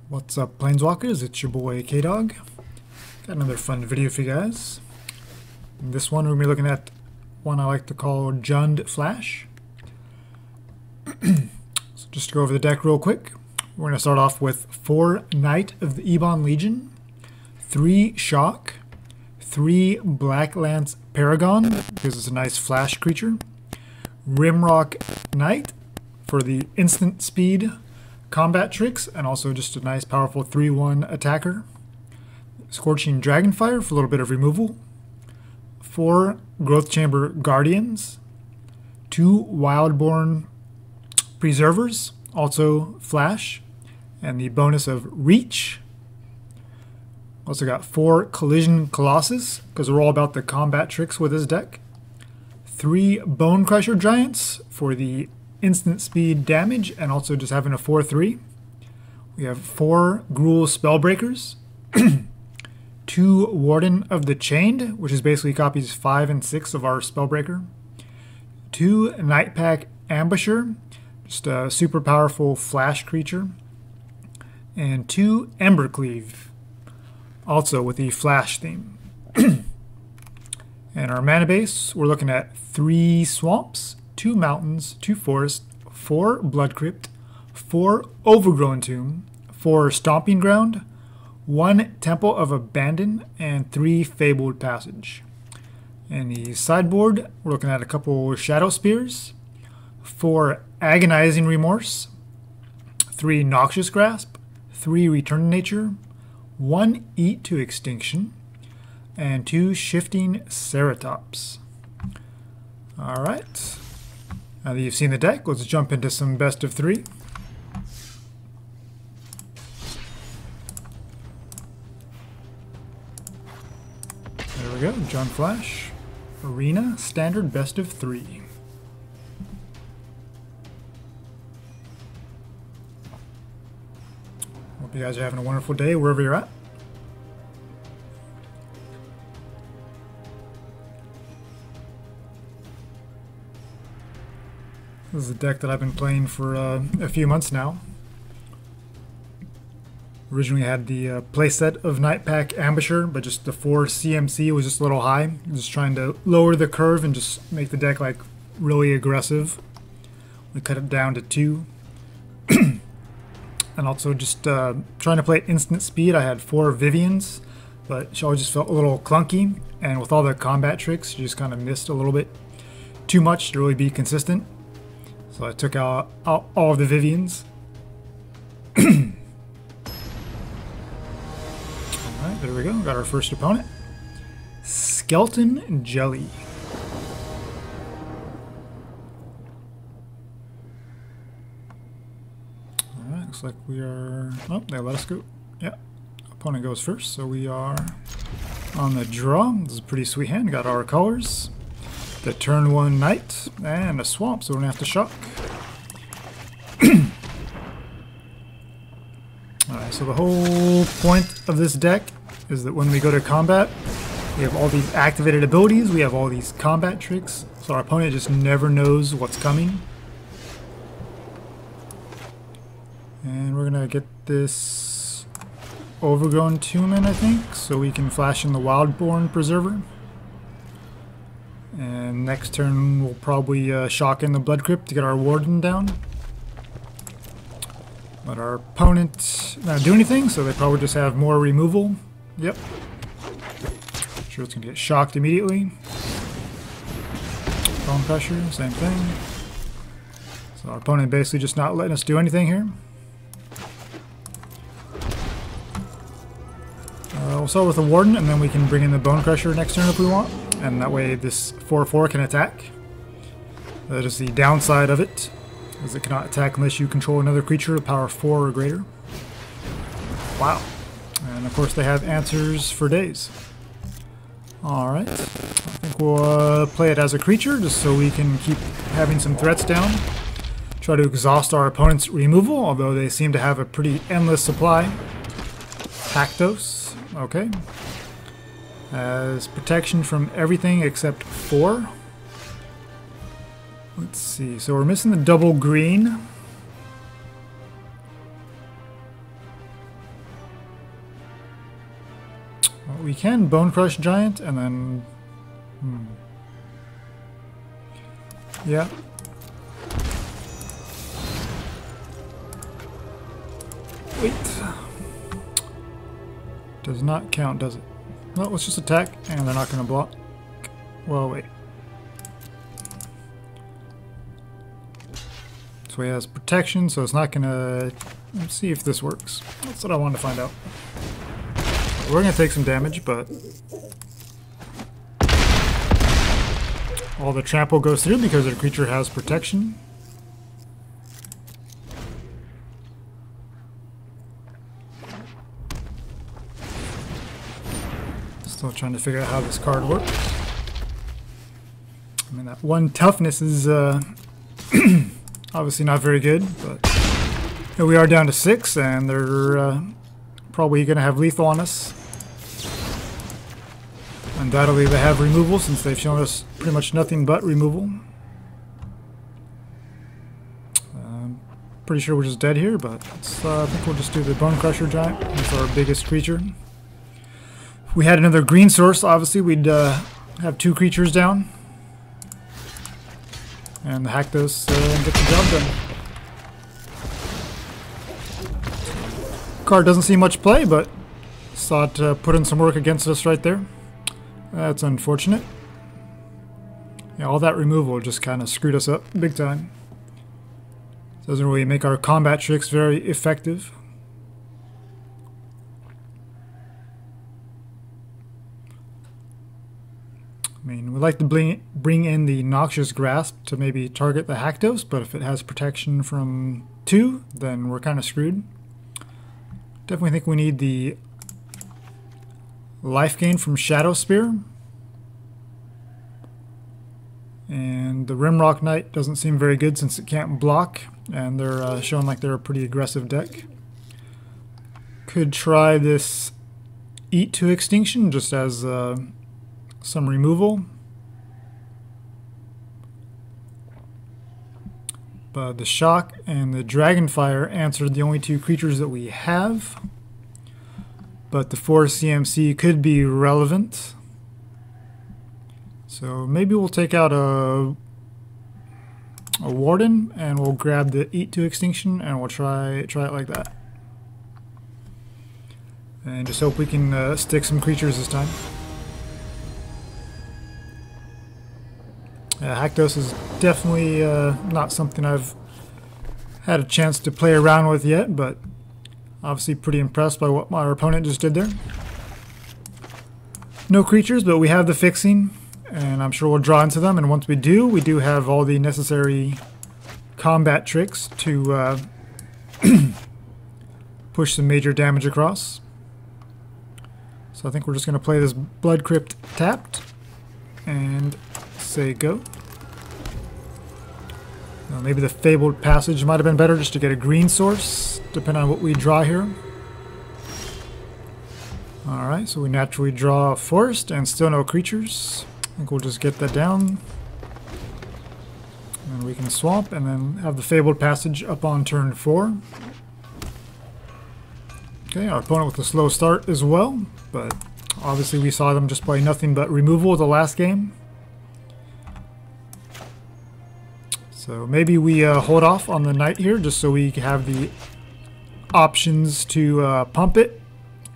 What's up, Planeswalkers? It's your boy K-Dog. Got another fun video for you guys. In this one, we're going to be looking at one I like to call Jund Flash. So just to go over the deck real quick, we're going to start off with 4 Knight of the Ebon Legion, 3 Shock, 3 Black Lance Paragon, because it's a nice flash creature, Rimrock Knight for the instant speed combat tricks, and also just a nice powerful 3/1 attacker. Scorching Dragonfire for a little bit of removal. 4 Growth Chamber Guardians. 2 Wildborn Preservers, also flash, and the bonus of Reach. Also got 4 Collision Colossus, because we're all about the combat tricks with this deck. 3 Bone Crusher Giants for the instant speed damage, and also just having a 4/3. We have 4 Gruul Spellbreakers, 2 Warden of the Chained, which is basically copies 5 and 6 of our Spellbreaker, 2 Nightpack Ambusher, just a super powerful flash creature, and 2 Embercleave, also with the flash theme. And our mana base, we're looking at 3 Swamps, 2 Mountains, 2 Forests, 4 Blood Crypt, 4 Overgrown Tomb, 4 Stomping Ground, 1 Temple of Abandon, and 3 Fabled Passage. In the sideboard, we're looking at a couple Shadow Spears, 4 Agonizing Remorse, 3 Noxious Grasp, 3 Return to Nature, 1 Eat to Extinction, and 2 Shifting Ceratops. Alright. Now that you've seen the deck, let's jump into some best of 3. There we go, Jund Flash. Arena, Standard, best of 3. Hope you guys are having a wonderful day wherever you're at. This is a deck that I've been playing for a few months now. Originally had the playset of Nightpack Ambusher, but just the 4 CMC was just a little high. Just trying to lower the curve and just make the deck like really aggressive. We cut it down to 2. And also just trying to play instant speed. I had 4 Vivians, but she always just felt a little clunky. And with all the combat tricks, she just kind of missed a little bit too much to really be consistent. So I took out all of the Vivians. Alright, there we go. Got our first opponent. Skeleton Jelly. Alright, looks like we are... Oh, they let us go. Yeah, opponent goes first, so we are on the draw. This is a pretty sweet hand. Got our colors. The turn 1 Knight, and a Swamp, so we're going to have to shock. Alright, so the whole point of this deck is that when we go to combat, we have all these activated abilities, we have all these combat tricks, so our opponent just never knows what's coming. And we're going to get this Overgrown Tomb in, I think, so we can flash in the Wildborn Preserver. And next turn we'll probably shock in the Blood Crypt to get our Warden down. But our opponent not do anything, so they probably just have more removal. Yep. Sure, it's gonna get shocked immediately. Bone Crusher, same thing. So our opponent basically just not letting us do anything here. We'll start with the Warden, and then we can bring in the Bone Crusher next turn if we want. And that way this 4/4 can attack. That is the downside of it, as it cannot attack unless you control another creature of power 4 or greater. Wow. And of course they have answers for days. Alright. I think we'll play it as a creature, just so we can keep having some threats down. Try to exhaust our opponent's removal, although they seem to have a pretty endless supply. Pactos. Okay. As protection from everything except 4. Let's see, so we're missing the double green. Well, we can Bone Crush Giant and then... Yeah. Wait. Does not count, does it? No, let's just attack, and they're not going to block. Well, wait. So he has protection, so it's not going to... Let's see if this works. That's what I wanted to find out. We're going to take some damage, but... all the trample goes through because the creature has protection. Still trying to figure out how this card works. I mean, that one toughness is obviously not very good, but here we are down to 6, and they're probably going to have lethal on us. Undoubtedly they have removal since they've shown us pretty much nothing but removal. Pretty sure we're just dead here, but I think we'll just do the Bone Crusher Giant. It's our biggest creature. If we had another green source, obviously we'd have 2 creatures down. And the Haktos get the job done. Card doesn't see much play, but saw it put in some work against us right there. That's unfortunate. Yeah, all that removal just kind of screwed us up big time. Doesn't really make our combat tricks very effective. I mean, we like to bring in the Noxious Grasp to maybe target the Haktos, but if it has protection from 2, then we're kind of screwed. Definitely think we need the life gain from Shadow Spear. And the Rimrock Knight doesn't seem very good since it can't block, and they're showing like they're a pretty aggressive deck. Could try this Eat to Extinction just as some removal. But the Shock and the Dragonfire answered the only 2 creatures that we have. But the 4 CMC could be relevant. So maybe we'll take out a Warden and we'll grab the Eat to Extinction and we'll try it like that. And just hope we can stick some creatures this time. Haktos is definitely not something I've had a chance to play around with yet, but obviously pretty impressed by what my opponent just did there. No creatures, but we have the fixing, and I'm sure we'll draw into them, and once we do have all the necessary combat tricks to push some major damage across. So I think we're just going to play this Blood Crypt tapped, and say go. Maybe the Fabled Passage might have been better just to get a green source, depending on what we draw here. Alright, so we naturally draw a forest and still no creatures. I think we'll just get that down. And we can swamp and then have the Fabled Passage up on turn 4. Okay, our opponent with a slow start as well, but obviously we saw them just play nothing but removal the last game. So maybe we hold off on the Knight here just so we have the options to pump it,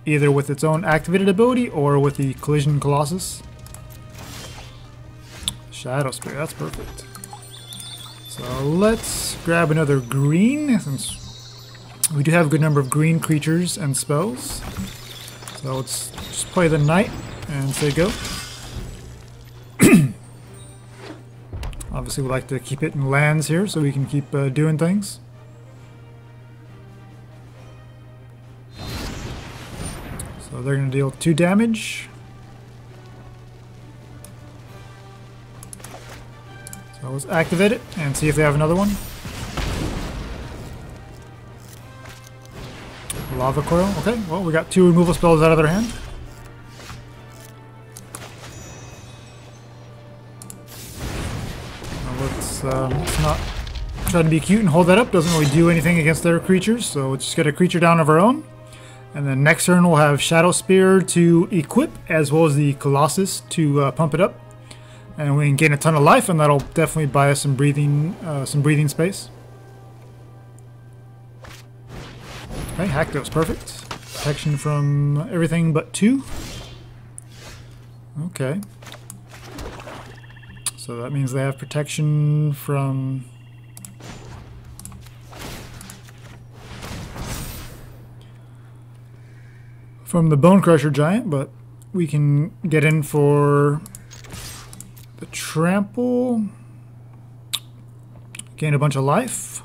either with its own activated ability or with the Collision Colossus. Shadow Spear, that's perfect. So let's grab another green, since we do have a good number of green creatures and spells. So let's just play the Knight and say go. Obviously we like to keep it in lands here so we can keep doing things. So they're going to deal 2 damage. So let's activate it and see if they have another one. Lava Coil. Okay, well we got 2 removal spells out of their hand. Let's not try to be cute and hold that up. Doesn't really do anything against their creatures, so let's just get a creature down of our own. And then next turn we'll have Shadow Spear to equip, as well as the Colossus to pump it up. And we can gain a ton of life, and that'll definitely buy us some breathing space. Okay, Haktos, perfect. Protection from everything but 2. Okay. So that means they have protection from... the Bone Crusher Giant, but we can get in for the Trample. Gain a bunch of life.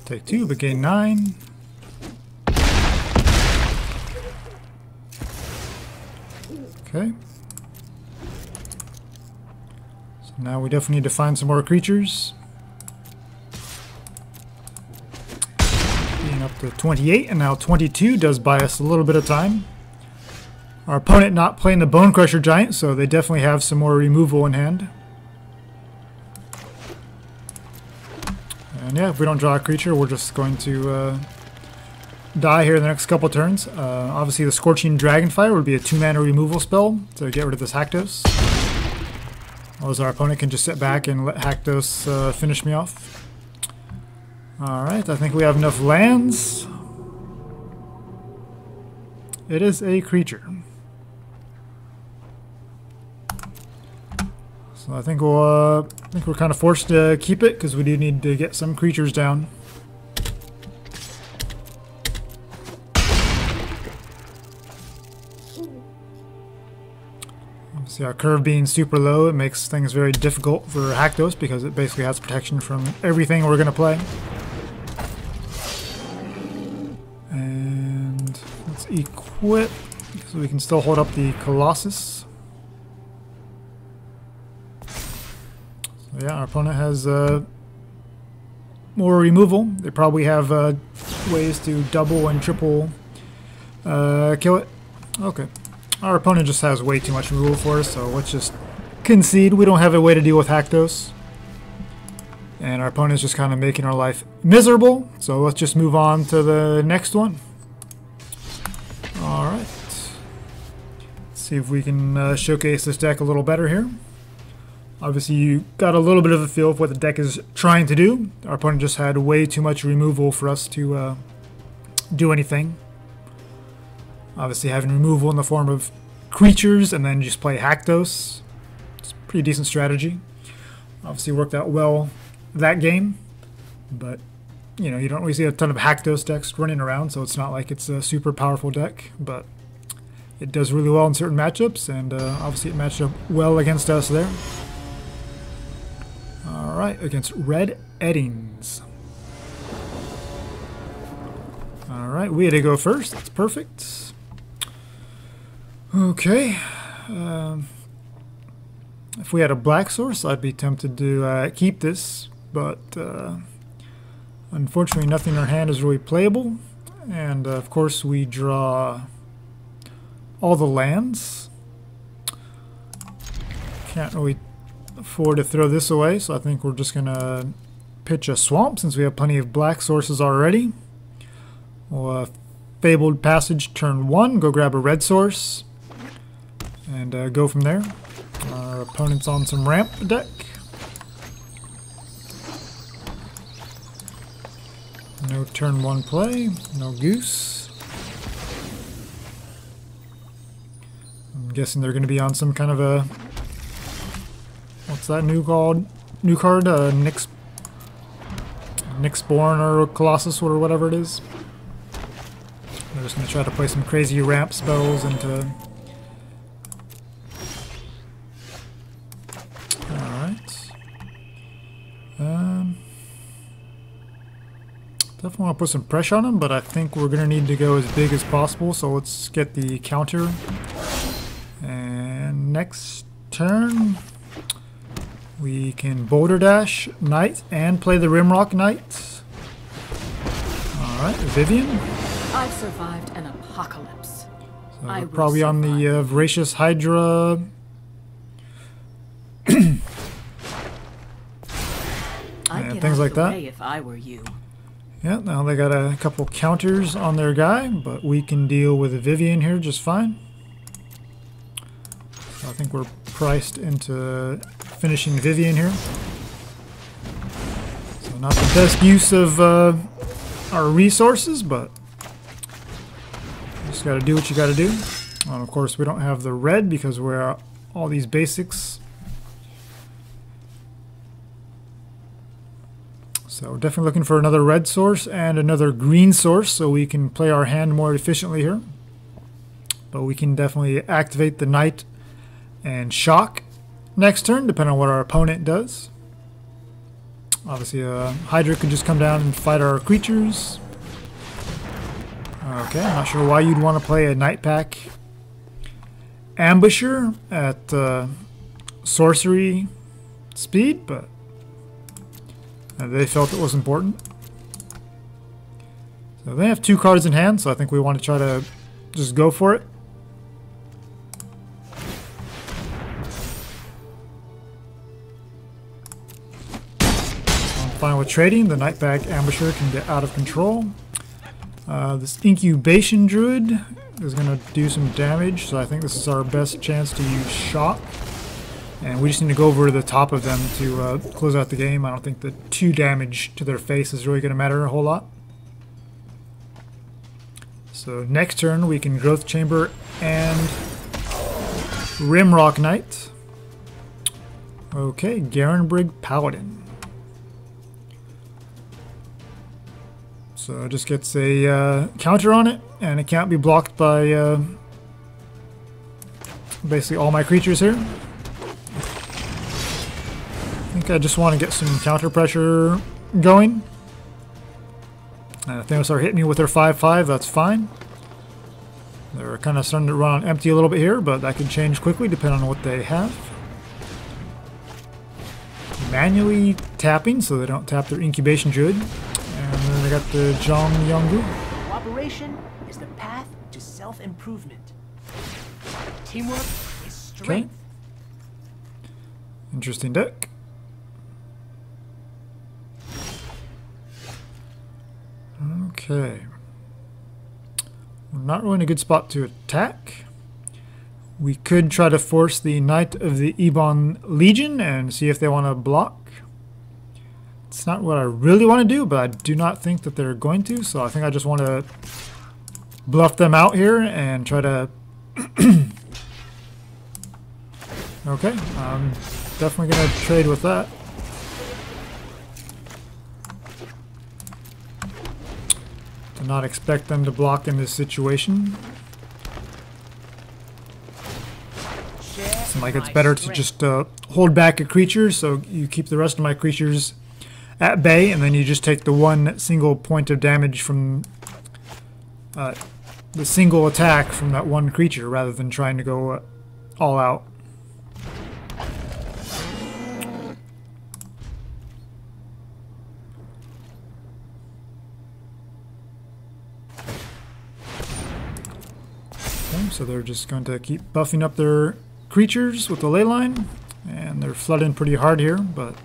Take 2, but gain 9. Okay. So now we definitely need to find some more creatures. Being up to 28, and now 22 does buy us a little bit of time. Our opponent not playing the Bone Crusher Giant, so they definitely have some more removal in hand. And yeah, if we don't draw a creature, we're just going to die here in the next couple turns. Obviously, the Scorching Dragonfire would be a 2-mana removal spell to get rid of this Haktos. Otherwise, our opponent can just sit back and let Haktos finish me off. Alright, I think we have enough lands. It is a creature. So I think we're kind of forced to keep it because we do need to get some creatures down. Obviously, our curve being super low, it makes things very difficult for Haktos because it basically has protection from everything we're going to play. And let's equip so we can still hold up the Colossus. Yeah, our opponent has more removal. They probably have ways to double and triple kill it. Okay. Our opponent just has way too much removal for us, so let's just concede. We don't have a way to deal with Haktos. And our opponent's just kind of making our life miserable, so let's just move on to the next one. Alright. Let's see if we can showcase this deck a little better here. Obviously, you got a little bit of a feel of what the deck is trying to do. Our opponent just had way too much removal for us to do anything. Obviously, having removal in the form of creatures and then just play Haktos. It's a pretty decent strategy. Obviously, worked out well that game. But, you know, you don't really see a ton of Haktos decks running around, so it's not like it's a super powerful deck. But it does really well in certain matchups, and obviously it matched up well against us there. Alright, against Red Eddings. Alright, we had to go first. That's perfect. Okay. If we had a black source, I'd be tempted to keep this, but unfortunately nothing in our hand is really playable. And of course we draw all the lands. Can't really afford to throw this away, so I think we're just gonna pitch a swamp since we have plenty of black sources already. We'll Fabled Passage turn 1, go grab a red source, and go from there. Our opponent's on some ramp deck. No turn 1 play, no goose. I'm guessing they're going to be on some kind of a... What's that new card? Nyxborn or Colossus or whatever it is. They're just going to try to play some crazy ramp spells into... Alright. Definitely want to put some pressure on them, but I think we're going to need to go as big as possible, so let's get the counter. And next turn... We can Boulder Dash Knight and play the Rimrock Knight. Alright, Vivian. I've survived an apocalypse. So we're probably on the Voracious Hydra. and things like that. If I were you. Yeah, now they got a couple counters on their guy, but we can deal with a Vivian here just fine. So I think we're priced into finishing Vivian here. So not the best use of our resources, but you just got to do what you got to do. And of course, we don't have the red because we're all these basics. So we're definitely looking for another red source and another green source so we can play our hand more efficiently here. But we can definitely activate the Knight and Shock next turn, depending on what our opponent does. Obviously, Hydra could just come down and fight our creatures. Okay, I'm not sure why you'd want to play a Night Pack Ambusher at sorcery speed, but they felt it was important. So they have 2 cards in hand, so I think we want to try to just go for it. So I'm fine with trading. The Night Pack Ambusher can get out of control. This Incubation Druid is going to do some damage, so I think this is our best chance to use Shock. And we just need to go over the top of them to close out the game. I don't think the 2 damage to their face is really going to matter a whole lot. So next turn we can Growth Chamber and Rimrock Knight. Okay, Garenbrig Paladin. So it just gets a counter on it, and it can't be blocked by basically all my creatures here. I think I just want to get some counter pressure going. And if they start hitting me with their 5/5, that's fine. They're kind of starting to run on empty a little bit here, but that can change quickly depending on what they have. Manually tapping so they don't tap their Incubation Druid. And then they got the Zhang Yonggu. Cooperation is the path to self-improvement. Teamwork is strength. Okay. Interesting deck. Okay. We're not really in a good spot to attack. We could try to force the Knight of the Ebon Legion and see if they want to block. It's not what I really want to do, but I do not think that they're going to, so I think I just want to bluff them out here and try to... Okay, I'm definitely going to trade with that. Do not expect them to block in this situation. Seems like it's better to just hold back a creature so you keep the rest of my creatures at bay, and then you just take the 1 single point of damage from the single attack from that 1 creature rather than trying to go all out. Okay, so they're just going to keep buffing up their creatures with the ley line, and they're flooding pretty hard here, but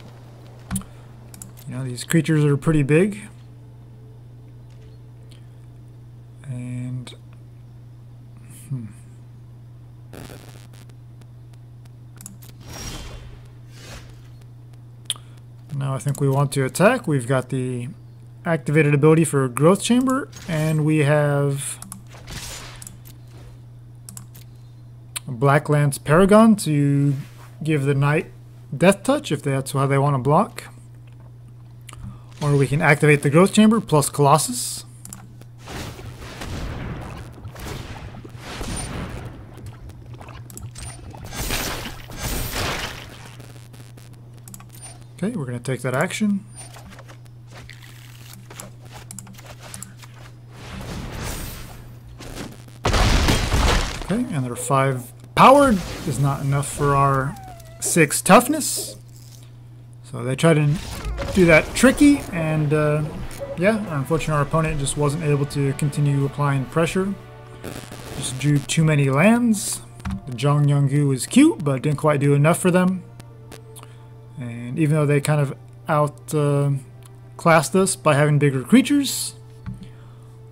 you know, these creatures are pretty big. And now I think we want to attack. We've got the activated ability for Growth Chamber, and we have a Black Lance Paragon to give the Knight Death Touch if that's how they want to block. Or we can activate the Growth Chamber plus Colossus. Okay, we're going to take that action. Okay, and their 5 powered is not enough for our 6 toughness. So they try to do that tricky, and yeah, unfortunately our opponent just wasn't able to continue applying pressure. Just drew too many lands. The Zhang Yonggu was cute, but didn't quite do enough for them. And even though they kind of classed us by having bigger creatures,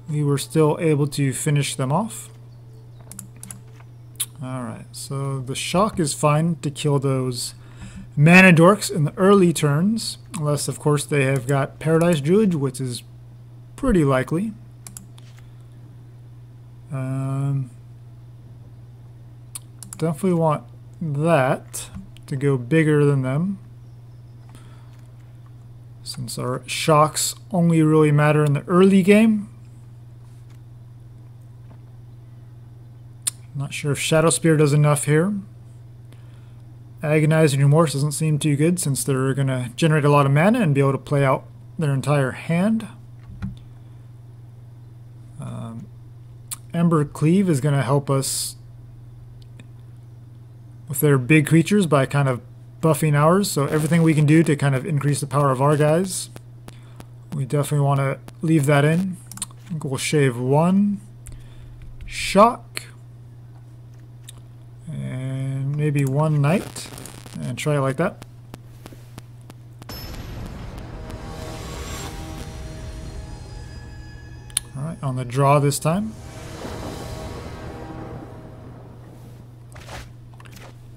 we were still able to finish them off. Alright, so the shock is fine to kill those mana dorks in the early turns, unless of course they have got Paradise Druid, which is pretty likely. Definitely want that to go bigger than them, since our shocks only really matter in the early game. Not sure if Shadow Spear does enough here. Agonizing Remorse doesn't seem too good, since they're going to generate a lot of mana and be able to play out their entire hand. Ember Cleave is going to help us with their big creatures by kind of buffing ours, so everything we can do to kind of increase the power of our guys, we definitely want to leave that in. I think we'll shave one shock and maybe one knight and try it like that. Alright, on the draw this time.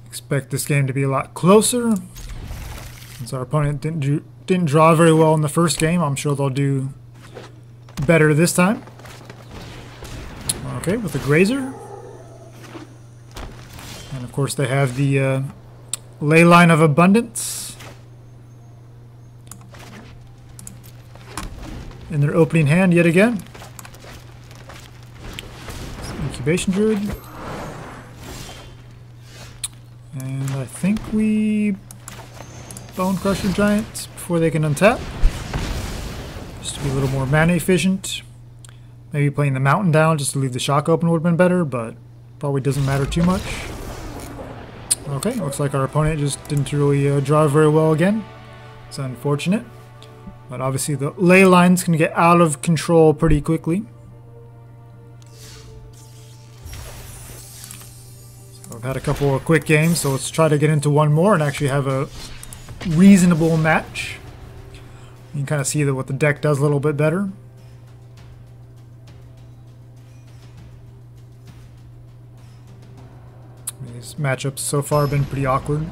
Expect this game to be a lot closer, since our opponent didn't draw very well in the first game. I'm sure they'll do better this time. Okay, with the Grazer. And of course they have the Ley Line of Abundance in their opening hand yet again. Incubation Druid. And I think we Bone Crusher Giant before they can untap. Just to be a little more mana efficient. Maybe playing the Mountain down just to leave the shock open would have been better, but probably doesn't matter too much. Okay, looks like our opponent just didn't really draw very well again. It's unfortunate. But obviously the ley lines can get out of control pretty quickly. I've had a couple of quick games, so let's try to get into one more and actually have a reasonable match. You can kind of see that what the deck does a little bit better. These matchups so far have been pretty awkward.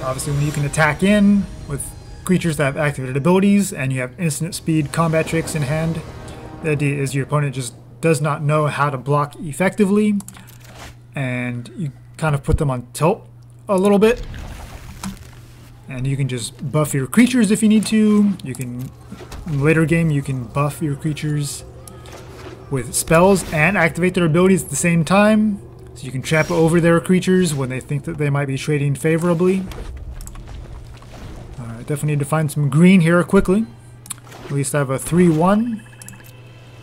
Obviously, when you can attack in with creatures that have activated abilities and you have instant speed combat tricks in hand, the idea is your opponent just does not know how to block effectively, and you kind of put them on tilt a little bit, and you can just buff your creatures if you need to. You can, in the later game, you can buff your creatures with spells and activate their abilities at the same time, so you can trap over their creatures when they think that they might be trading favorably. Definitely need to find some green here quickly. At least I have a 3-1.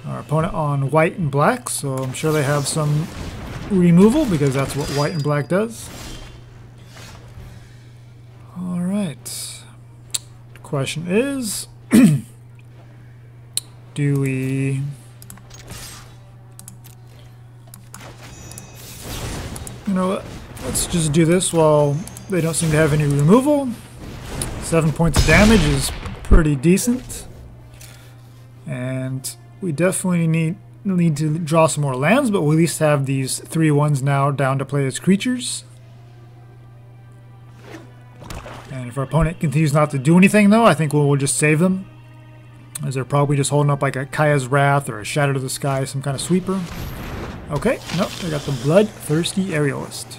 Our opponent on white and black, so I'm sure they have some removal, because that's what white and black does. Alright. Question is, do we... You know what? Let's just do this while they don't seem to have any removal. 7 points of damage is pretty decent. And we definitely need to draw some more lands, but we'll at least have these 3/1s now down to play as creatures. And if our opponent continues not to do anything, though, I think we'll just save them, as they're probably just holding up like a Kaya's Wrath or a Shadow to the Sky, some kind of sweeper. Okay, nope, I got the Bloodthirsty Aerialist.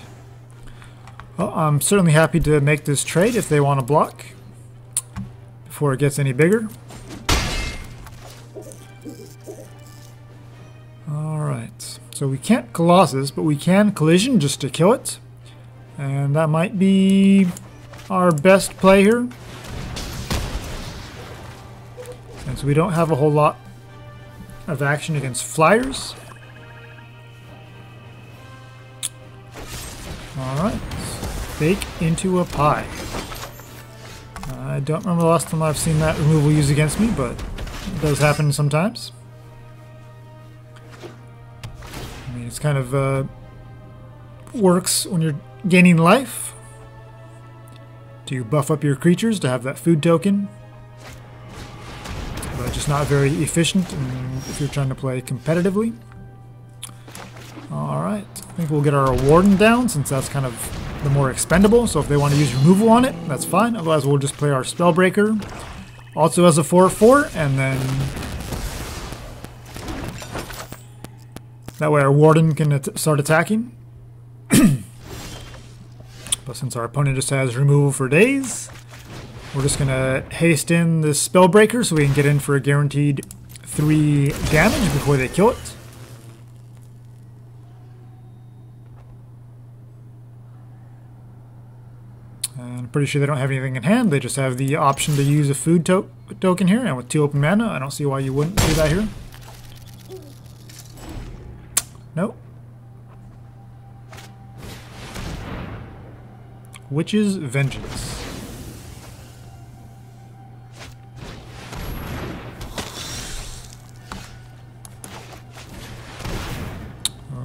Well, I'm certainly happy to make this trade if they want to block before it gets any bigger. Alright, so we can't Colossus, but we can Collision just to kill it. And that might be our best play here, since we don't have a whole lot of action against flyers. Alright, Bake into a Pie. I don't remember the last time I've seen that removal used against me, but it does happen sometimes. I mean, it's kind of works when you're gaining life to buff up your creatures to have that food token. but just not very efficient if you're trying to play competitively. Alright, I think we'll get our Warden down since that's kind of the more expendable, so if they want to use removal on it, that's fine. Otherwise we'll just play our Spellbreaker. Also has a 4/4, and then that way our Warden can start attacking. But since our opponent just has removal for days, we're just going to haste in this Spellbreaker so we can get in for a guaranteed 3 damage before they kill it. And I'm pretty sure they don't have anything in hand. They just have the option to use a food token here, and with 2 open mana, I don't see why you wouldn't do that here. Nope. Witch's Vengeance.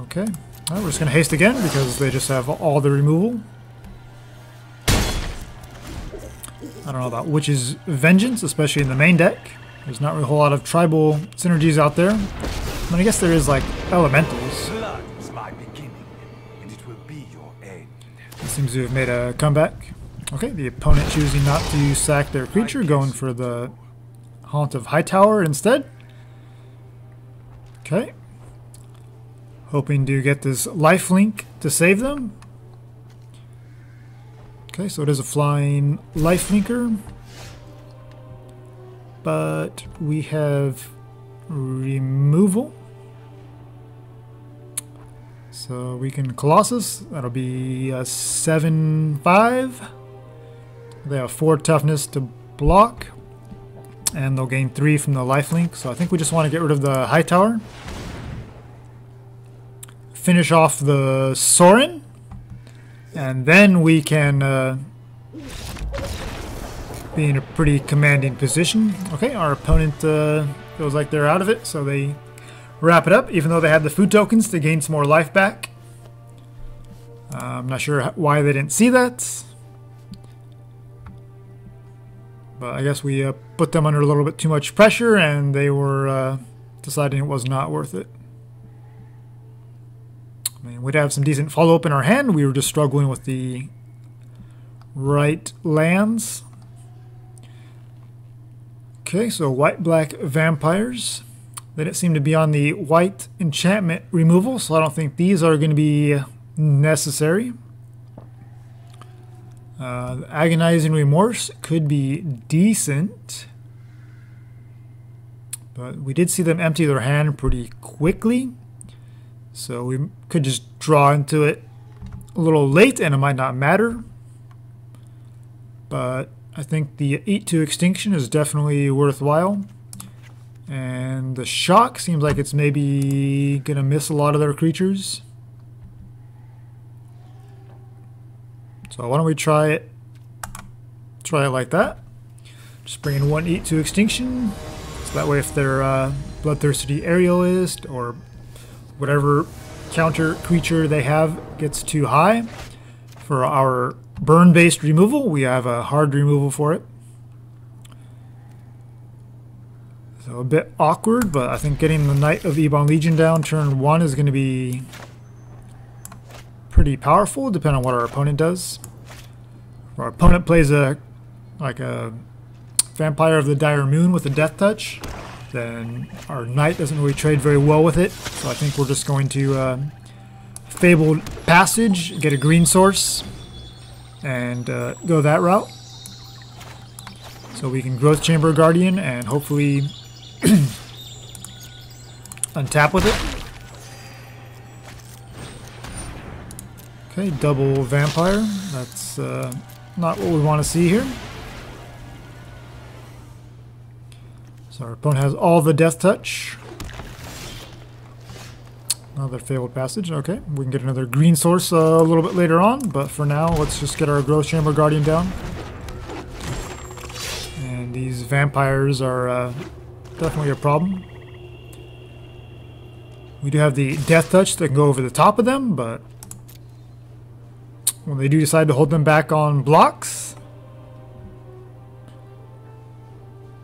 Okay. Well, we're just going to haste again because they just have all the removal. I don't know about Witch's Vengeance, especially in the main deck. There's not really a whole lot of tribal synergies out there. I mean, I guess there is like elementals. Blood was my beginning, and it will be your end. It seems to have made a comeback. Okay, the opponent choosing not to sack their creature, going for the Haunt of Hightower instead. Okay. Hoping to get this lifelink to save them. Okay, so it is a flying lifelinker. But we have removal. So we can Colossus. That'll be a 7/5. They have 4 toughness to block. And they'll gain 3 from the lifelink. So I think we just want to get rid of the Hightower. Finish off the Sorin. And then we can be in a pretty commanding position. Okay, our opponent feels like they're out of it, so they wrap it up, even though they had the food tokens to gain some more life back. I'm not sure why they didn't see that. But I guess we put them under a little bit too much pressure, and they were deciding it was not worth it. I mean, we'd have some decent follow-up in our hand. We were just struggling with the right lands. Okay, so white-black vampires. They didn't seem to be on the white enchantment removal, so I don't think these are going to be necessary. Agonizing Remorse could be decent. But we did see them empty their hand pretty quickly. So we could just draw into it a little late and it might not matter. But I think the Eat to Extinction is definitely worthwhile. And the Shock seems like it's maybe going to miss a lot of their creatures. So why don't we try it like that. Just bring in 1 Eat to Extinction. So that way if their Bloodthirsty Aerialist or whatever counter creature they have gets too high for our burn-based removal, we have a hard removal for it. So a bit awkward, but I think getting the Knight of Ebon Legion down turn 1 is going to be pretty powerful, depending on what our opponent does. If our opponent plays a Vampire of the Dire Moon with a Death Touch, then our Knight doesn't really trade very well with it. So I think we're just going to Fabled Passage, get a green source, and go that route. So we can Growth Chamber Guardian and hopefully untap with it. Okay, double Vampire. That's not what we want to see here. So our opponent has all the Death Touch. Another Fabled Passage. Okay, we can get another green source a little bit later on, but for now, let's just get our Growth Chamber Guardian down. And these vampires are definitely a problem. We do have the Death Touch that can go over the top of them, but when they do decide to hold them back on blocks,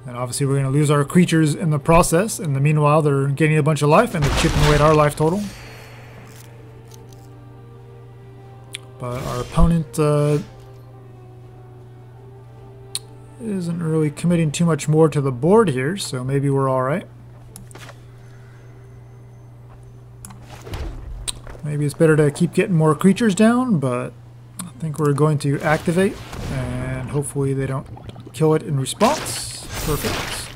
And obviously we're going to lose our creatures in the process. In the meanwhile, they're gaining a bunch of life and they're chipping away at our life total. But our opponent isn't really committing too much more to the board here, so maybe we're alright. Maybe it's better to keep getting more creatures down, but I think we're going to activate, and hopefully they don't kill it in response. Perfect.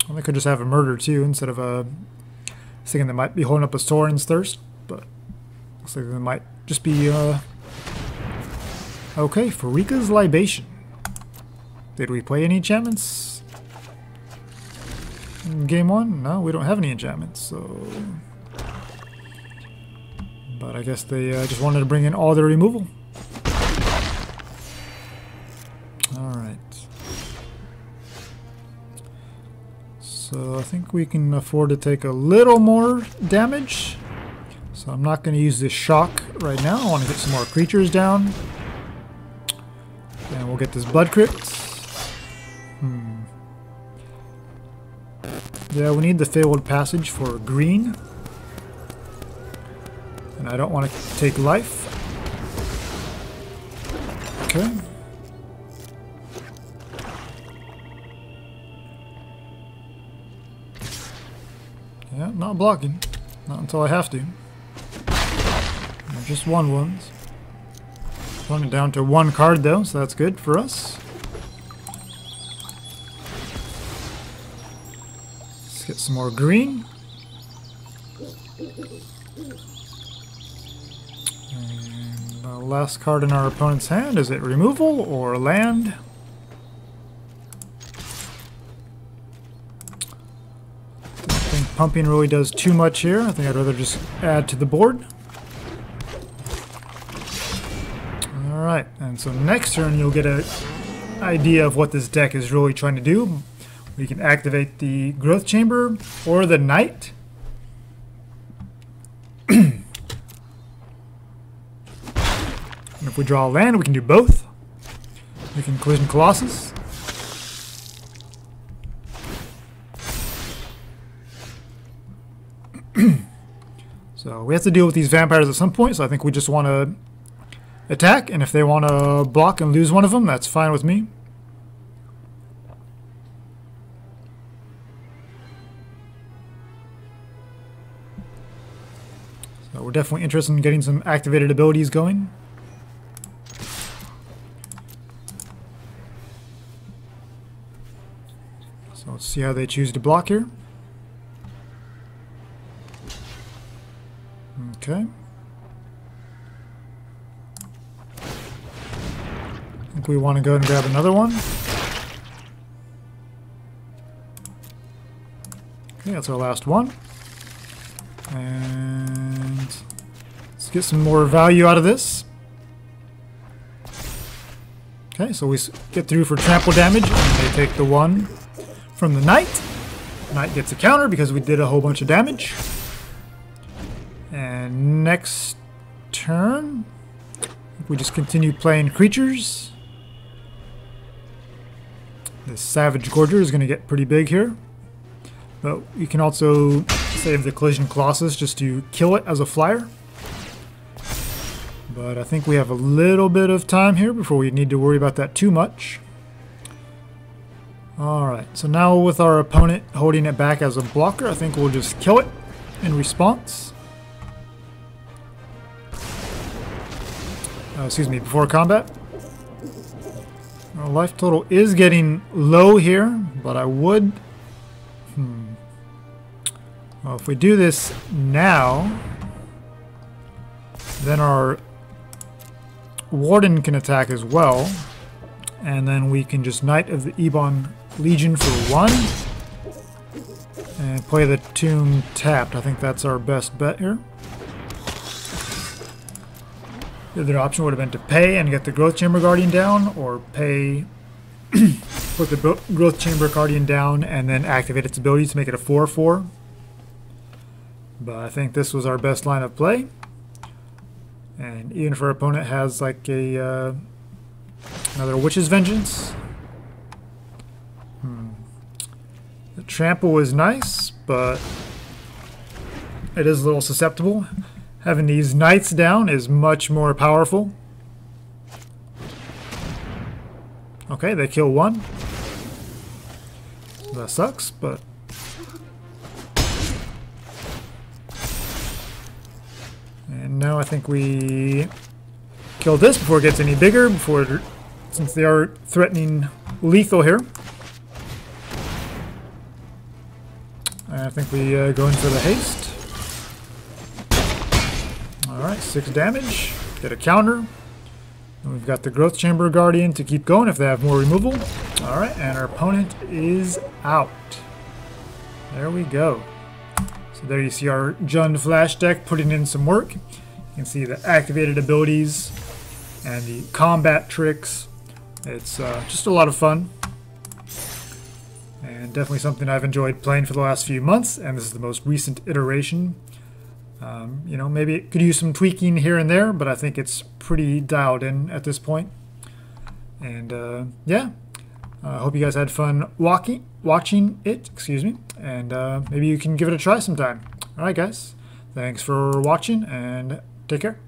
Well, they could just have a murder too, instead of a... thinking they might be holding up a Sorin's Thirst, but looks like they might just be... Okay, Farika's Libation. Did we play any enchantments in game one? No, we don't have any enchantments, so... But I guess they just wanted to bring in all their removal. Alright. So I think we can afford to take a little more damage. So I'm not going to use this shock right now. I want to get some more creatures down. And we'll get this Blood Crypt. Yeah, we need the Fabled Passage for green. And I don't want to take life. Okay. Yeah, not blocking. Not until I have to. Just 1/1s. Run it down to 1 card though, so that's good for us. Let's get some more green. And the last card in our opponent's hand, is it removal or land? Don't think pumping really does too much here. I think I'd rather just add to the board. Alright, and so next turn you'll get an idea of what this deck is really trying to do. We can activate the Growth Chamber or the Knight. And if we draw a land, we can do both. We can Collision Colossus. So we have to deal with these vampires at some point, so I think we just want to attack, and if they want to block and lose one of them, that's fine with me. So we're definitely interested in getting some activated abilities going. So let's see how they choose to block here. Okay. I think we want to go and grab another one. Okay, that's our last one. And let's get some more value out of this. Okay, so we get through for trample damage, and they take the 1 from the Knight. Knight gets a counter because we did a whole bunch of damage. And next turn, we just continue playing creatures. This Savage Gorger is going to get pretty big here. But you can also save the Collision Colossus just to kill it as a flyer. But I think we have a little bit of time here before we need to worry about that too much. Alright, so now with our opponent holding it back as a blocker, I think we'll just kill it in response. Excuse me, before combat. Our life total is getting low here, but I would... Well, if we do this now, then our Warden can attack as well, and then we can just Knight of the Ebon Legion for 1, and play the Tomb tapped. I think that's our best bet here. The other option would have been to pay and get the Growth Chamber Guardian down, or pay, put the Growth Chamber Guardian down, and then activate its ability to make it a 4/4. But I think this was our best line of play. And even if our opponent has like a another Witch's Vengeance, Trample is nice, but it is a little susceptible. Having these knights down is much more powerful. Okay, they kill one. That sucks, but... And now I think we kill this before it gets any bigger, since they are threatening lethal here. And I think we go in for the haste. Alright, 6 damage. Get a counter. And we've got the Growth Chamber Guardian to keep going if they have more removal. Alright, and our opponent is out. There we go. So there you see our Jund Flash deck putting in some work. You can see the activated abilities and the combat tricks. It's just a lot of fun. And definitely something I've enjoyed playing for the last few months, and this is the most recent iteration. You know, maybe it could use some tweaking here and there, but I think it's pretty dialed in at this point. And yeah, I hope you guys had fun watching it, excuse me, and maybe you can give it a try sometime. Alright guys, thanks for watching, and take care.